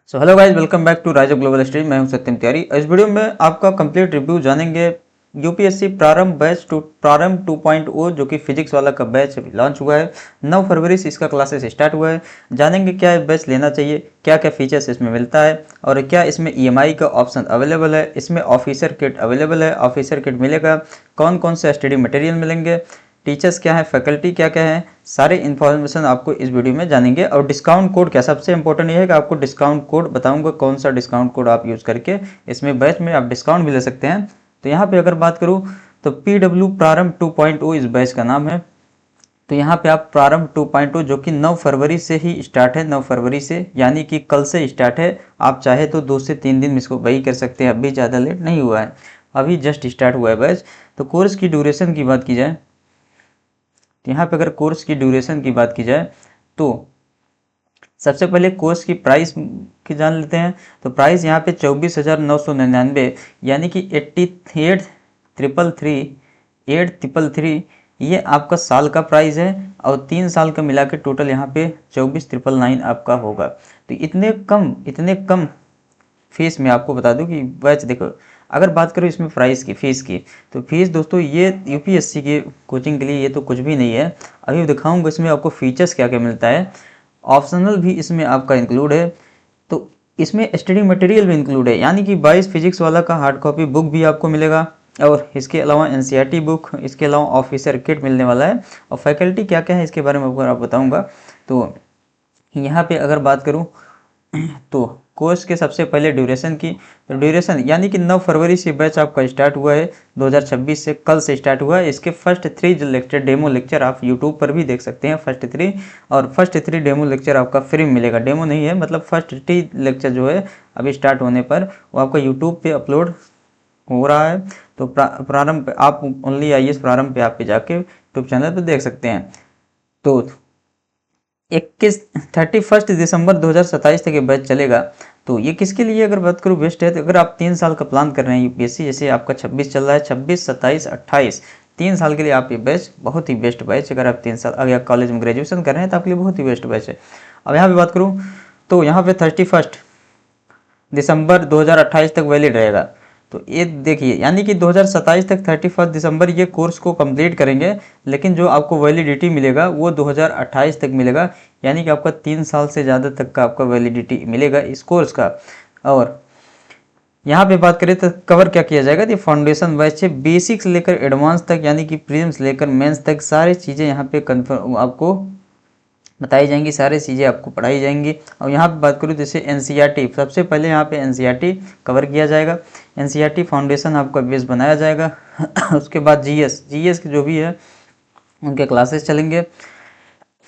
So hello guys, welcome back to rise of global study. मैं हूं सत्यम त्यारी। इस video में आपका कंप्लीट रिव्यू जानेंगे यूपीएससी प्रारंभ बैच प्रारंभ 2.0 जो कि फिजिक्स वाला का बैच लॉन्च हुआ है। 9 फरवरी से इसका क्लासेस स्टार्ट हुआ है। जानेंगे क्या बैच लेना चाहिए, क्या क्या फीचर्स इसमें मिलता है और क्या इसमें ईएमआई का ऑप्शन अवेलेबल है, इसमें ऑफिसर किट अवेलेबल है, ऑफिसर किट मिलेगा, कौन कौन से स्टडी मटेरियल मिलेंगे, टीचर्स क्या है, फैकल्टी क्या क्या है, सारे इन्फॉर्मेशन आपको इस वीडियो में जानेंगे। और डिस्काउंट कोड क्या, सबसे इंपॉर्टेंट ये है कि आपको डिस्काउंट कोड बताऊंगा, कौन सा डिस्काउंट कोड आप यूज़ करके इसमें बैच में आप डिस्काउंट भी ले सकते हैं। तो यहाँ पे अगर बात करूँ तो PW प्रारंभ 2.0 इस बैच का नाम है। तो यहाँ पे आप प्रारंभ 2.0 जो कि 9 फरवरी से ही स्टार्ट है, 9 फरवरी से यानी कि कल से स्टार्ट है। आप चाहे तो 2 से 3 दिन इसको वही कर सकते हैं, अभी ज़्यादा लेट नहीं हुआ है, अभी जस्ट स्टार्ट हुआ है बैच। तो कोर्स की ड्यूरेशन की बात की जाए तो यहाँ पे अगर कोर्स की ड्यूरेशन की बात की जाए तो सबसे पहले कोर्स की प्राइस की जान लेते हैं। तो प्राइस यहाँ पे 24,999 यानी कि 88,333 ये आपका साल का प्राइस है। और 3 साल का मिला के टोटल यहाँ पे 24,999 आपका होगा। तो इतने कम फीस में आपको बता दूं कि बैच देखो, अगर बात करो इसमें प्राइस की, फीस की, तो फीस दोस्तों ये यूपीएससी के कोचिंग के लिए ये तो कुछ भी नहीं है। अभी दिखाऊंगा इसमें आपको फीचर्स क्या क्या मिलता है। ऑप्शनल भी इसमें आपका इंक्लूड है। तो इसमें स्टडी मटेरियल भी इंक्लूड है, यानी कि 22 फिजिक्स वाला का हार्ड कॉपी बुक भी आपको मिलेगा। और इसके अलावा एनसीईआरटी बुक, इसके अलावा ऑफिसर किट मिलने वाला है। और फैकल्टी क्या क्या है इसके बारे में आपको बताऊंगा। तो यहाँ पे अगर बात करूँ तो कोर्स के सबसे पहले ड्यूरेशन की, तो ड्यूरेशन यानी कि 9 फरवरी से बैच आपका स्टार्ट हुआ है, 2026 से कल से स्टार्ट हुआ है। इसके फर्स्ट 3 जो लेक्चर, डेमो लेक्चर आप यूट्यूब पर भी देख सकते हैं, फर्स्ट 3। और फर्स्ट 3 डेमो लेक्चर आपका फ्री मिलेगा, डेमो नहीं है, मतलब फर्स्ट 3 लेक्चर जो है अभी स्टार्ट होने पर वो आपका यूट्यूब पे अपलोड हो रहा है। तो प्रारंभ पे आप ओनली आइए, प्रारंभ पे आप पे जाके यूट्यूब चैनल पर देख सकते हैं। तो 31 दिसंबर 2027 तक ये बैच चलेगा। तो ये किसके लिए अगर बात करूँ बेस्ट है, तो अगर आप 3 साल का प्लान कर रहे हैं यूपीएससी, जैसे आपका 26 चल रहा है, 26, 27, 28, 3 साल के लिए आप ये बैच बहुत ही बेस्ट बैच। अगर आप 3 साल अगर कॉलेज में ग्रेजुएशन कर रहे हैं तो आपके लिए बहुत ही बेस्ट बैच है। अब यहाँ पे बात करूँ तो यहाँ पे 31 दिसंबर 2028 तक वैलिड रहेगा। तो ये देखिए, यानी कि 2027 तक 31 दिसंबर ये कोर्स को कंप्लीट करेंगे, लेकिन जो आपको वैलिडिटी मिलेगा वो 2028 तक मिलेगा। यानी कि आपका 3 साल से ज़्यादा तक का आपका वैलिडिटी मिलेगा इस कोर्स का। और यहाँ पे बात करें तो कवर क्या किया जाएगा, तो फाउंडेशन बैच से बेसिक्स लेकर एडवांस तक, यानी कि प्रीलिम्स लेकर मेंस तक सारी चीज़ें यहाँ पे कन्फर्म आपको बताई जाएंगी, सारी चीज़ें आपको पढ़ाई जाएंगी। और यहाँ पे बात करूँ जैसे एनसीईआरटी, सबसे पहले यहाँ पे एनसीईआरटी कवर किया जाएगा, एनसीईआरटी फाउंडेशन आपका बेस बनाया जाएगा। उसके बाद जीएस के जो भी है उनके क्लासेस चलेंगे।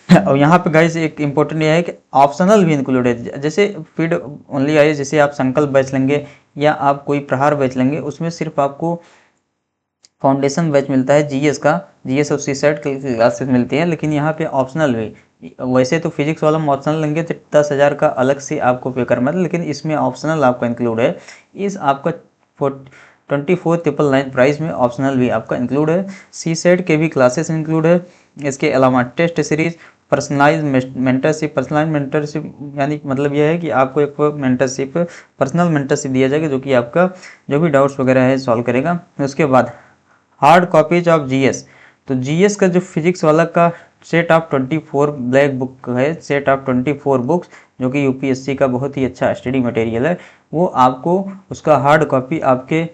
और यहाँ पे गाइस एक इम्पोर्टेंट ये है कि ऑप्शनल भी इंक्लूड है, जैसे फीड ओनली आई, जैसे आप संकल्प बैच लेंगे या आप कोई प्रहार बैच लेंगे, उसमें सिर्फ आपको फाउंडेशन बैच मिलता है जीएस का, जीएस और सीसेट की क्लासेस मिलती हैं। लेकिन यहाँ पे ऑप्शनल भी, वैसे तो फिजिक्स वाला में ऑप्शनल लेंगे तो 10,000 का अलग से आपको पे करना है, लेकिन इसमें ऑप्शनल आपका इंक्लूड है। इस आपका 24,999 प्राइस में ऑप्शनल भी आपका इंक्लूड है। सीसेट के भी क्लासेस इंक्लूड है। इसके अलावा टेस्ट सीरीज, पर्सनलाइज मेंटरशिप, यानी मतलब यह है कि आपको एक मेंटरशिप, पर्सनल मेंटरशिप दिया जाएगा जो कि आपका जो भी डाउट्स वगैरह है सॉल्व करेगा। उसके बाद हार्ड कॉपीज ऑफ जीएस, तो जीएस का जो फिजिक्स वाला का सेट ऑफ 24 ब्लैक बुक है, सेट ऑफ 24 बुक्स जो कि यूपीएससी का बहुत ही अच्छा स्टडी मटेरियल है, वो आपको उसका हार्ड कॉपी आपके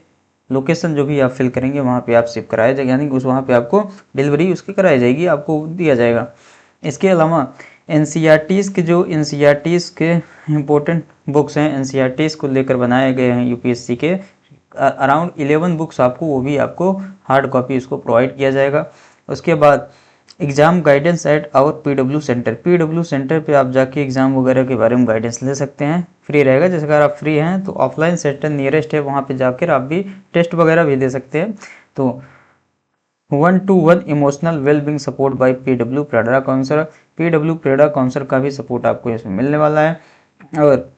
लोकेशन जो भी आप फिल करेंगे वहाँ पे आप शिप कराया जाएगा, यानी उस वहाँ पे आपको डिलीवरी उसकी कराई जाएगी, आपको दिया जाएगा। इसके अलावा एनसीईआरटीज़ के जो एनसीईआरटीज़ के इम्पोर्टेंट बुक्स हैं, एनसीईआरटीज़ को लेकर बनाए गए हैं यूपीएससी के अराउंड 11 बुक्स, आपको वो भी आपको हार्ड कॉपी उसको प्रोवाइड किया जाएगा। उसके बाद exam guidance at our PW centre, PW centre पे आप जाके एग्ज़ाम वगैरह के बारे में गाइडेंस ले सकते हैं, फ्री रहेगा। जैसे अगर आप फ्री हैं तो ऑफलाइन सेंटर नियरेस्ट है, वहाँ पे जाकर आप भी टेस्ट वगैरह भी दे सकते हैं। तो 1-to-1 emotional wellbeing support by PW Prerna counsellor, PW Prerna counsellor का भी सपोर्ट आपको इसमें मिलने वाला है। और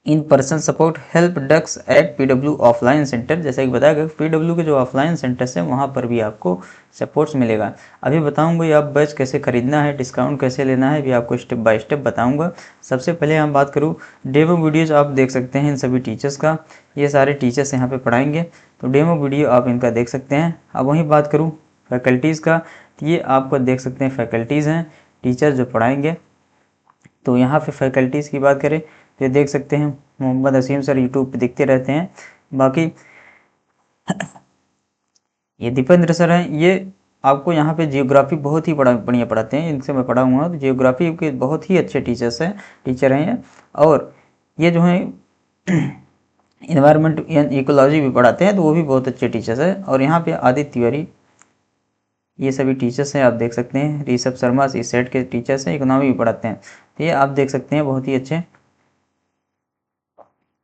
in person support help desk at PW offline centre, जैसा कि बताया गया पीडब्ल्यू के जो ऑफलाइन सेंटर्स हैं वहाँ पर भी आपको सपोर्ट्स मिलेगा। अभी बताऊंगा ये आप बैच कैसे खरीदना है, डिस्काउंट कैसे लेना है, भी आपको स्टेप बाय स्टेप बताऊंगा। सबसे पहले हम बात करूँ, डेमो वीडियोज आप देख सकते हैं इन सभी टीचर्स का, ये सारे टीचर्स यहाँ पे पढ़ाएंगे, तो डेमो वीडियो आप इनका देख सकते हैं। अब वहीं बात करूँ फैकल्टीज़ का, तो ये आपको देख सकते हैं फैकल्टीज़ हैं, टीचर जो पढ़ाएंगे। तो यहाँ पे फैकल्टीज़ की बात करें तो ये देख सकते हैं मोहम्मद असीम सर यूट्यूब पे दिखते रहते हैं। बाकी ये दीपेंद्र सर हैं, ये आपको यहाँ पे जियोग्राफी बहुत ही बढ़िया पढ़ाते हैं, इनसे मैं पढ़ा हुआ हूँ, तो जियोग्राफी के बहुत ही अच्छे टीचर हैं ये। और ये जो हैं इन्वायरमेंट इकोलॉजी भी पढ़ाते हैं, तो वो भी बहुत अच्छे टीचर्स हैं। और यहाँ पे आदित्य तिवारी, ये सभी टीचर्स हैं, आप देख सकते हैं। ऋषभ शर्मा सी सेट के टीचर्स हैं, इकोनॉमी भी पढ़ाते हैं, तो ये आप देख सकते हैं बहुत ही अच्छे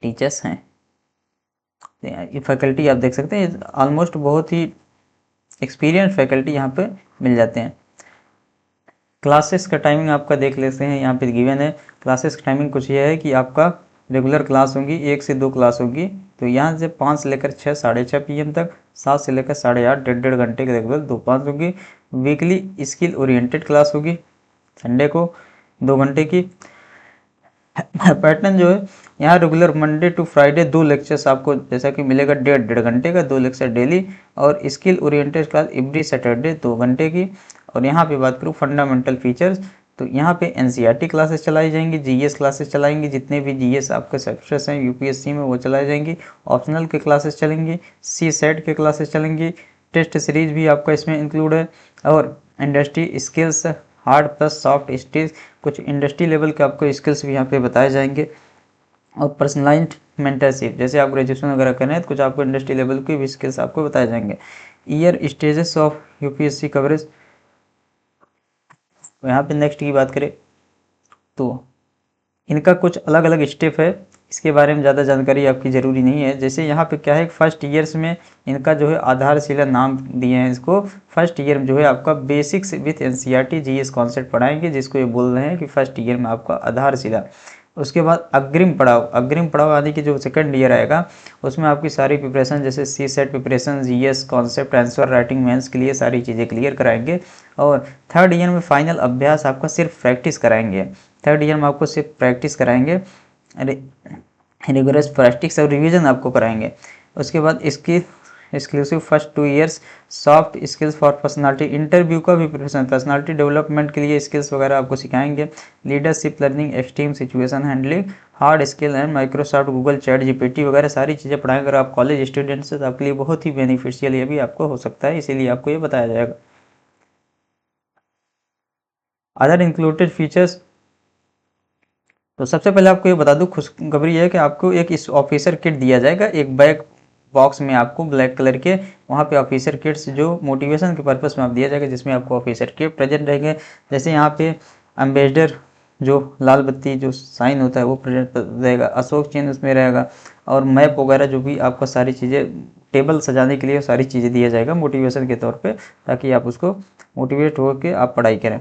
टीचर्स हैं। ये फैकल्टी आप देख सकते हैं, ऑलमोस्ट बहुत ही एक्सपीरियंस फैकल्टी यहाँ पे मिल जाते हैं। क्लासेस का टाइमिंग आपका देख लेते हैं, यहाँ पे गिवन है। क्लासेस का टाइमिंग कुछ ये है कि आपका रेगुलर क्लास होगी 1 से 2 क्लास होगी, तो यहाँ से 5 से लेकर 6 6:30 PM तक, 7 से लेकर 8:30 1.5 घंटे के रेगुलर 2 5 होगी। वीकली स्किल ओरिएंटेड क्लास होगी, संडे को 2 घंटे की। पैटर्न जो है यहाँ regular Monday to Friday 2 lectures आपको जैसा कि मिलेगा 1.5 घंटे का, 2 लेक्चर डेली। और skill oriented class every Saturday 2 घंटे की। और यहाँ पे बात करूँ फंडामेंटल फीचर्स, तो यहाँ पे एनसीईआरटी क्लासेस चलाई जाएंगी, जीएस क्लासेस चलाएंगी, जितने भी जीएस आपके सब्जेक्ट्स हैं यूपीएससी में वो चलाई जाएंगी। ऑप्शनल के क्लासेस चलेंगी, सी सेट के क्लासेस चलेंगी, टेस्ट सीरीज भी आपका इसमें इंक्लूड है। और industry skills hard plus soft skills, कुछ इंडस्ट्री लेवल के आपको स्किल्स भी यहाँ पे बताए जाएंगे। और पर्सनलाइज्ड मेंटरशिप, जैसे आप ग्रेजुएशन वगैरह कर रहे हैं तो कुछ आपको इंडस्ट्री लेवल की भी स्किल्स आपको बताए जाएंगे। Year stages of UPSC coverage, तो यहाँ पे नेक्स्ट की बात करें तो इनका कुछ अलग अलग स्टेप है, इसके बारे में ज़्यादा जानकारी आपकी ज़रूरी नहीं है। जैसे यहाँ पे क्या है, फर्स्ट ईयर्स में इनका जो है आधारशिला नाम दिए हैं इसको। फर्स्ट ईयर में जो है आपका basics with NCERT GS concept पढ़ाएंगे, जिसको ये बोल रहे हैं कि फर्स्ट ईयर में आपका आधारशिला। उसके बाद अग्रिम पड़ाव आदि की जो सेकंड ईयर आएगा उसमें आपकी सारी प्रिपरेशन, जैसे CSAT preparation, GS concept, answer writing, mains के लिए सारी चीज़ें क्लियर कराएंगे। और थर्ड ईयर में फाइनल अभ्यास आपका सिर्फ प्रैक्टिस कराएंगे। थर्ड ईयर में आपको सिर्फ प्रैक्टिस कराएंगे, रिगोरस प्रैक्टिस और रिवीजन आपको कराएंगे। उसके बाद इसकी exclusive first 2 years soft skills for personality, interview का भी प्रिपरेशन, पर्सनालिटी डेवलपमेंट के लिए स्किल्स वगैरह आपको सिखाएंगे। Leadership learning, extreme situation handling, hard skill and Microsoft Google chat GPT वगैरह सारी चीज़ें पढ़ाएंगे। अगर आप कॉलेज स्टूडेंट्स हैं तो आपके लिए बहुत ही बेनिफिशियल ये भी आपको हो सकता है, इसीलिए आपको ये बताया जाएगा। अदर इंक्लूडेड फीचर्स, तो सबसे पहले आपको ये बता दूं, खुशखबरी है कि आपको एक इस ऑफिसर किट दिया जाएगा, एक बैग बॉक्स में आपको ब्लैक कलर के, वहाँ पे ऑफिसर किट्स जो मोटिवेशन के पर्पस में आप दिया जाएगा, जिसमें आपको ऑफिसर किट प्रेजेंट रहेंगे। जैसे यहाँ पे एम्बेसडर जो लाल बत्ती जो साइन होता है वो प्रेजेंट रहेगा, अशोक चिन्ह उसमें रहेगा, और मैप वगैरह जो भी आपको सारी चीज़ें टेबल सजाने के लिए सारी चीज़ें दिया जाएगा मोटिवेशन के तौर पर, ताकि आप उसको मोटिवेट होकर आप पढ़ाई करें।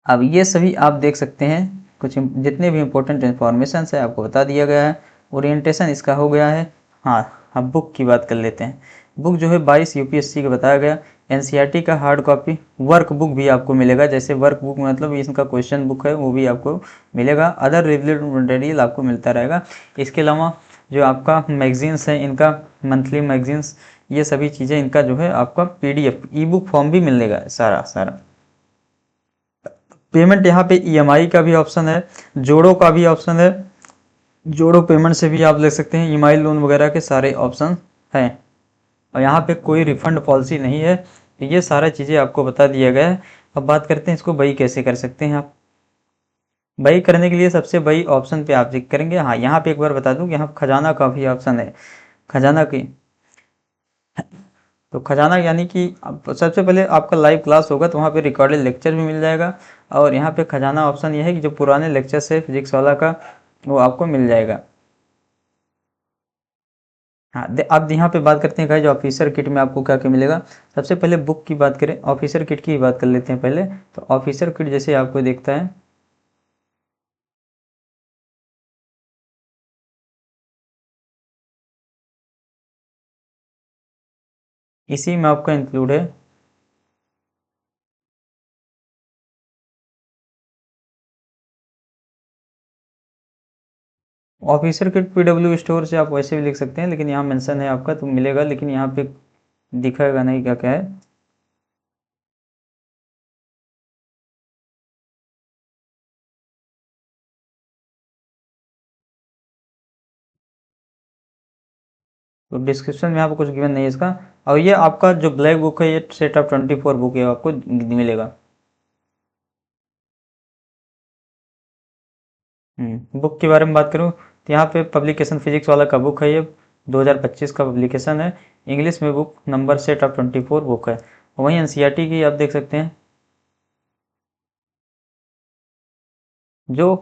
अब ये सभी आप देख सकते हैं, कुछ जितने भी इंपॉर्टेंट इन्फॉर्मेशन है आपको बता दिया गया है। ओरिएंटेशन इसका हो गया है। हाँ, हम बुक की बात कर लेते हैं। बुक जो है 22 यूपीएससी का बताया गया। एनसीईआरटी का हार्ड कॉपी वर्क बुक भी आपको मिलेगा, जैसे वर्क बुक मतलब इसका क्वेश्चन बुक है वो भी आपको मिलेगा। अदर रिलेटेड मटेरियल आपको मिलता रहेगा। इसके अलावा जो आपका मैगजीन्स है इनका, मंथली मैगजीन्स, ये सभी चीज़ें इनका जो है आपका पीडीएफ ई बुक फॉर्म भी मिलेगा सारा सारा। पेमेंट यहाँ पे ईएमआई का भी ऑप्शन है, जोड़ो का भी ऑप्शन है, जोड़ो पेमेंट से भी आप ले सकते हैं, ईएमआई लोन वगैरह के सारे ऑप्शन हैं। और यहाँ पे कोई रिफंड पॉलिसी नहीं है। ये सारा चीज़ें आपको बता दिया गया है। अब बात करते हैं इसको बई कैसे कर सकते हैं आप। बई करने के लिए सबसे बई ऑप्शन पे आप क्लिक करेंगे। हाँ, यहाँ पे एक बार बता दूँ कि यहाँ खजाना का भी ऑप्शन है। खजाना की, तो खजाना यानी कि सबसे पहले आपका लाइव क्लास होगा तो वहाँ पे रिकॉर्डेड लेक्चर भी मिल जाएगा। और यहाँ पे खजाना ऑप्शन ये है कि जो पुराने लेक्चर्स है फिजिक्स वाला का वो आपको मिल जाएगा। हाँ, अब यहाँ पे बात करते हैं गाइस ऑफिसर किट में आपको क्या क्या मिलेगा। सबसे पहले बुक की बात करें, ऑफिसर किट की बात कर लेते हैं पहले। तो ऑफिसर किट जैसे आपको देखता है, इसी में आपका इंक्लूड है। ऑफिसर किट पीडब्ल्यू स्टोर से आप वैसे भी लिख सकते हैं, लेकिन यहाँ मेंशन है आपका तो मिलेगा, लेकिन यहाँ पे दिखाएगा नहीं क्या क्या है। तो डिस्क्रिप्शन में आपको कुछ गिवन नहीं है इसका। और ये आपका जो ब्लैक बुक है, ये सेट ऑफ 24 बुक है आपको मिलेगा। बुक के बारे में बात करूँ तो यहाँ पे पब्लिकेशन फिजिक्स वाला का बुक है, ये 2025 का पब्लिकेशन है। इंग्लिश में book number set of 24 book है। वहीं एनसीईआरटी की आप देख सकते हैं, जो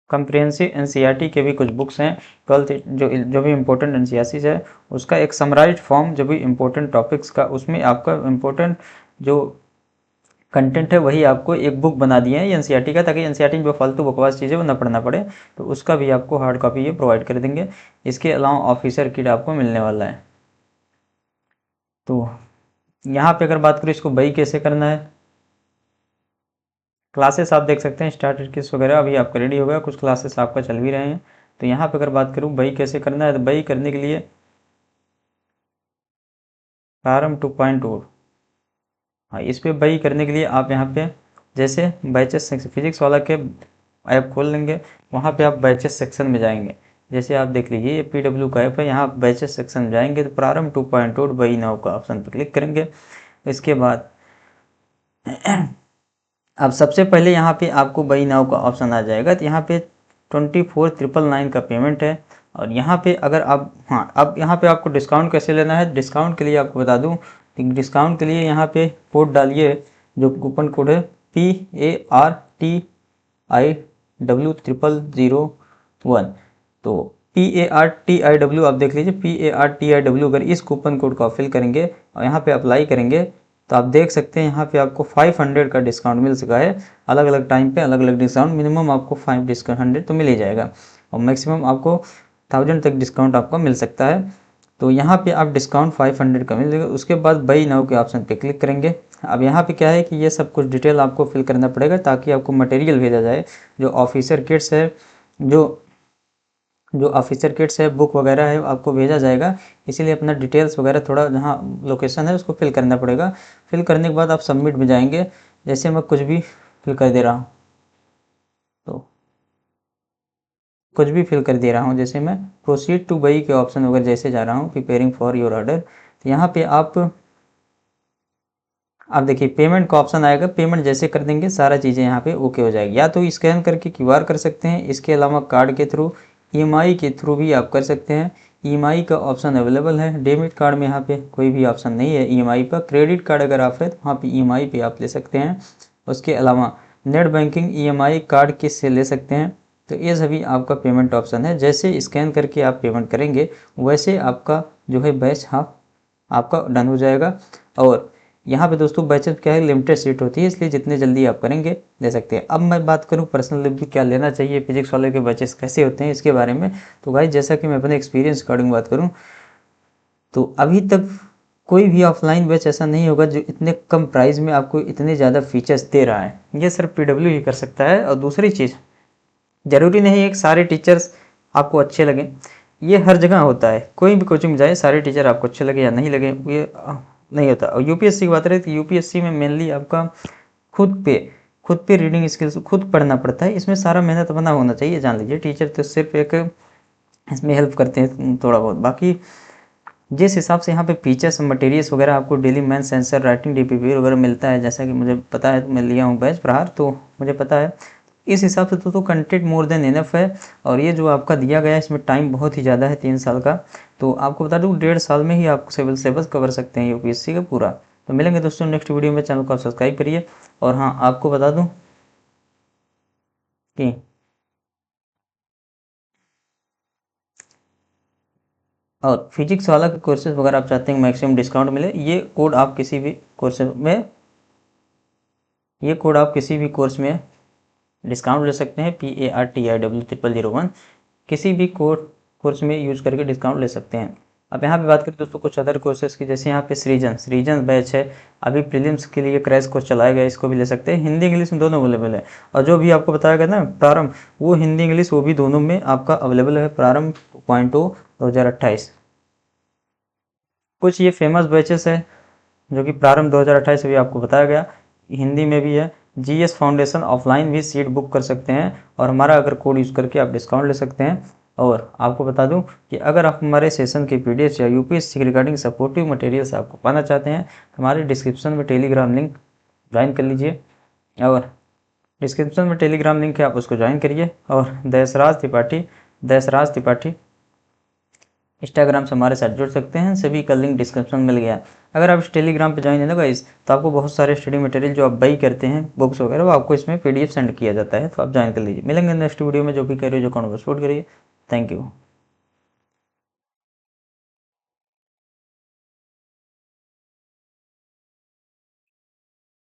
कम्प्रिहेंसिव एनसीईआरटी के भी कुछ बुक्स हैं। 12th जो जो भी इम्पोर्टेंट एनसीईआरटी है उसका एक समराइज्ड फॉर्म, जो भी इम्पोर्टेंट टॉपिक्स का, उसमें आपका इम्पोर्टेंट जो कंटेंट है वही आपको एक बुक बना दिए हैं एनसीईआरटी का, ताकि एनसीईआरटी में जो फालतू बकवास चीज़ें वो ना पढ़ना पड़े। तो उसका भी आपको हार्ड कॉपी ये प्रोवाइड कर देंगे। इसके अलावा ऑफिसर किट आपको मिलने वाला है। तो यहाँ पे अगर बात करें इसको बाई कैसे करना है, क्लासेस आप देख सकते हैं स्टार्टर किस वगैरह अभी आपका रेडी हो गया, कुछ क्लासेस आपका चल भी रहे हैं। तो यहाँ पे अगर बात करूँ बाई कैसे करना है, तो बाई करने के लिए प्रारंभ 2.0, हाँ इस पे बाई करने के लिए आप यहाँ पे जैसे बैचेस फिजिक्स वाला के ऐप खोल लेंगे, वहाँ पे आप बैचेस सेक्शन में जाएंगे। जैसे आप देख लीजिए ये पीडब्ल्यू का ऐप है, यहाँ बैचेस सेक्शन में जाएंगे तो प्रारंभ 2.0 बाई नाउ का ऑप्शन पर क्लिक करेंगे। इसके बाद अब सबसे पहले यहाँ पे आपको बाई नाउ का ऑप्शन आ जाएगा, तो यहाँ पे 24,999 का पेमेंट है। और यहाँ पे अगर आप, हाँ अब यहाँ पे आपको डिस्काउंट कैसे लेना है, डिस्काउंट के लिए आपको बता दूँ, डिस्काउंट के लिए यहाँ पे कोड डालिए, जो कूपन कोड है PARTIW0001। तो PARTIW आप देख लीजिए, PARTIW अगर इस कूपन कोड को आप फिल करेंगे और यहाँ पे अप्लाई करेंगे, तो आप देख सकते हैं यहाँ पे आपको 500 का डिस्काउंट मिल सका है। अलग अलग टाइम पे अलग अलग डिस्काउंट, मिनिमम आपको 500 तो मिल ही जाएगा, और मैक्सिमम आपको 1000 तक डिस्काउंट आपको मिल सकता है। तो यहाँ पे आप डिस्काउंट 500 का मिल जाएगा। उसके बाद बाई नाउ के ऑप्शन पे क्लिक करेंगे। अब यहाँ पे क्या है कि ये सब कुछ डिटेल आपको फिल करना पड़ेगा, ताकि आपको मटेरियल भेजा जाए, जो ऑफिसर किट्स है, जो जो ऑफिसर किट्स है, बुक वगैरह है, आपको भेजा जाएगा। इसीलिए अपना डिटेल्स वगैरह थोड़ा जहाँ लोकेशन है उसको फिल करना पड़ेगा। फिल करने के बाद आप सबमिट में जाएंगे। जैसे मैं कुछ भी फिल कर दे रहा हूँ, तो कुछ भी फिल कर दे रहा हूँ, जैसे मैं प्रोसीड टू बाई के ऑप्शन वगैरह जैसे जा रहा हूँ, प्रिपेयरिंग फॉर योर ऑर्डर, तो यहाँ पे आप देखिए पेमेंट का ऑप्शन आएगा। पेमेंट जैसे कर देंगे सारा चीज़ें यहाँ पे ओके हो जाएगी। या तो स्कैन करके क्यूआर कर सकते हैं, इसके अलावा कार्ड के थ्रू, ईएमआई के थ्रू भी आप कर सकते हैं। ईएमआई का ऑप्शन अवेलेबल है। डेबिट कार्ड में यहाँ पे कोई भी ऑप्शन नहीं है ईएमआई पर। क्रेडिट कार्ड अगर आप है तो वहाँ पे ईएमआई पे आप ले सकते हैं। उसके अलावा नेट बैंकिंग ईएमआई कार्ड किस से ले सकते हैं। तो ये सभी आपका पेमेंट ऑप्शन है। जैसे स्कैन करके आप पेमेंट करेंगे वैसे आपका जो है बैच आपका डन हो जाएगा। और यहाँ पे दोस्तों बैचेस क्या है, लिमिटेड सीट होती है, इसलिए जितने जल्दी आप करेंगे ले सकते हैं। अब मैं बात करूँ पर्सनल लेवल क्या लेना चाहिए, फिजिक्स वाले के बैचेस कैसे होते हैं इसके बारे में। तो भाई जैसा कि मैं अपने एक्सपीरियंस अकॉर्डिंग बात करूँ, तो अभी तक कोई भी ऑफलाइन बैच ऐसा नहीं होगा जो इतने कम प्राइस में आपको इतने ज़्यादा फीचर्स दे रहा है। ये सिर्फ पीडब्ल्यू ही कर सकता है। और दूसरी चीज़, ज़रूरी नहीं है कि सारे टीचर्स आपको अच्छे लगें। ये हर जगह होता है, कोई भी कोचिंग में जाए सारे टीचर आपको अच्छे लगे या नहीं लगे, ये नहीं होता। और यूपीएससी की बात रहे तो यूपीएससी में मेनली आपका खुद पे खुद पे रीडिंग स्किल्स खुद पढ़ना पड़ता है। इसमें सारा मेहनत बना होना चाहिए, जान लीजिए। टीचर तो सिर्फ एक इसमें हेल्प करते हैं थोड़ा बहुत। बाकी जिस हिसाब से यहाँ पे फीचर्स मटेरियल्स वगैरह आपको daily math sensor writing DPP वगैरह मिलता है, जैसा कि मुझे पता है, तो मैं लिया हूँ बैच प्रहार, तो मुझे पता है। इस हिसाब से तो कंटेंट मोर देन इनफ है। और ये जो आपका दिया गया है इसमें टाइम बहुत ही ज़्यादा है, 3 साल का। तो आपको बता दूँ 1.5 साल में ही आप सिविल सिलेबस कवर सकते हैं यूपीएससी का पूरा। तो मिलेंगे दोस्तों नेक्स्ट वीडियो में। चैनल को आप सब्सक्राइब करिए। और हाँ आपको बता दूँ कि और फिजिक्स वाला के कोर्सेज वगैरह आप चाहते हैं मैक्सिमम डिस्काउंट मिले, ये कोड आप किसी भी कोर्स में डिस्काउंट ले सकते हैं। PARTIW0001 किसी भी कोर्स में यूज करके डिस्काउंट ले सकते हैं। अब यहाँ पे बात करें दोस्तों कुछ अदर कोर्सेज की, जैसे यहाँ पे सृजन बैच है, अभी प्रीलिम्स के लिए क्रैश कोर्स चलाया गया, इसको भी ले सकते हैं। हिंदी इंग्लिश में दोनों अवेलेबल है। और जो भी आपको बताया गया ना प्रारंभ, वो हिंदी इंग्लिश वो भी दोनों में आपका अवेलेबल है। प्रारंभ 2.0 2028। कुछ ये फेमस बैचेस है जो कि प्रारंभ 2028 से भी आपको बताया गया, हिंदी में भी है। GS फाउंडेशन ऑफलाइन भी सीट बुक कर सकते हैं और हमारा अगर कोड यूज़ करके आप डिस्काउंट ले सकते हैं। और आपको बता दूं कि अगर आप हमारे सेशन के PDF या UPSC के रिगार्डिंग सपोर्टिव मटेरियल्स आपको पाना चाहते हैं तो हमारे डिस्क्रिप्शन में टेलीग्राम लिंक ज्वाइन कर लीजिए, और डिस्क्रिप्शन में टेलीग्राम लिंक है, आप उसको ज्वाइन करिए। और देशराज त्रिपाठी इंस्टाग्राम से हमारे साथ जुड़ सकते हैं, सभी का लिंक डिस्क्रिप्शन में मिल गया। अगर आप इस टेलीग्राम पे ज्वाइन है ना गाइस, तो आपको बहुत सारे स्टडी मटेरियल जो आप बाई करते हैं बुक्स वगैरह, वो आपको इसमें PDF सेंड किया जाता है, तो आप ज्वाइन कर लीजिए। मिलेंगे नेक्स्ट वीडियो में। जो भी करिए जो कौन सपोर्ट करिए। Thank you.